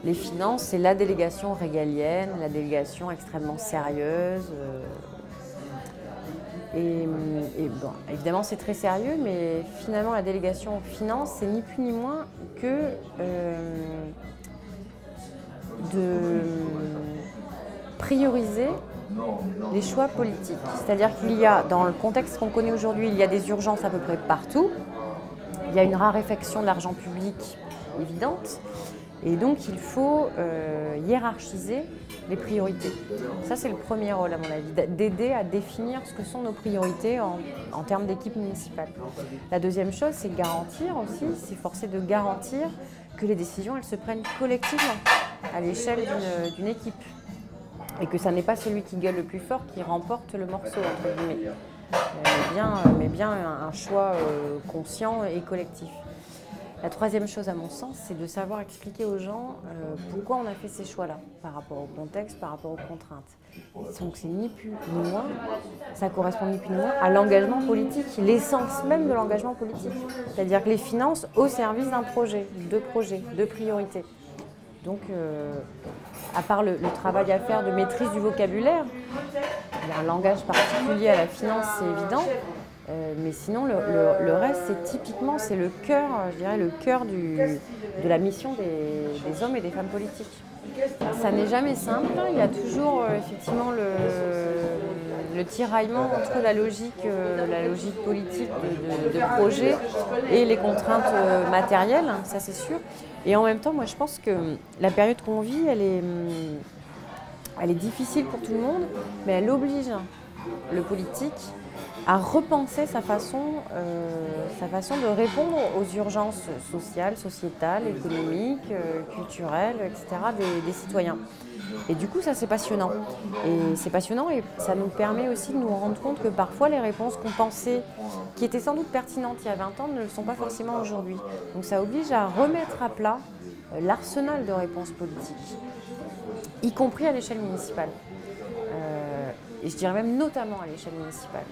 Les finances, c'est la délégation régalienne, la délégation extrêmement sérieuse. Bon, évidemment, c'est très sérieux, mais finalement, la délégation finances, c'est ni plus ni moins que de prioriser les choix politiques. C'est-à-dire qu'il y a, dans le contexte qu'on connaît aujourd'hui, il y a des urgences à peu près partout. Il y a une raréfaction de l'argent public évidente. Et donc, il faut hiérarchiser les priorités. Ça, c'est le premier rôle, à mon avis, d'aider à définir ce que sont nos priorités en termes d'équipe municipale. La deuxième chose, c'est garantir aussi, c'est forcer de garantir que les décisions, elles se prennent collectivement, à l'échelle d'une équipe. Et que ça n'est pas celui qui gueule le plus fort qui remporte le morceau, entre guillemets. Mais bien un choix conscient et collectif. La troisième chose, à mon sens, c'est de savoir expliquer aux gens pourquoi on a fait ces choix-là, par rapport au contexte, par rapport aux contraintes. Donc c'est ni plus ni moins, ça correspond ni plus ni moins à l'engagement politique, l'essence même de l'engagement politique. C'est-à-dire que les finances au service d'un projet, de priorités. Donc, à part le travail à faire de maîtrise du vocabulaire, il y a un langage particulier à la finance, c'est évident. Mais sinon, le reste, c'est typiquement, c'est le cœur, je dirais, le cœur de la mission des hommes et des femmes politiques. Ça n'est jamais simple, il y a toujours effectivement le tiraillement entre la logique politique de projet et les contraintes matérielles, ça c'est sûr. Et en même temps, moi je pense que la période qu'on vit, elle est difficile pour tout le monde, mais elle oblige le politique à repenser sa façon de répondre aux urgences sociales, sociétales, économiques, culturelles, etc. des citoyens. Et du coup, ça c'est passionnant. Et c'est passionnant et ça nous permet aussi de nous rendre compte que parfois les réponses qu'on pensait, qui étaient sans doute pertinentes il y a 20 ans, ne le sont pas forcément aujourd'hui. Donc ça oblige à remettre à plat l'arsenal de réponses politiques, y compris à l'échelle municipale. Et je dirais même notamment à l'échelle municipale.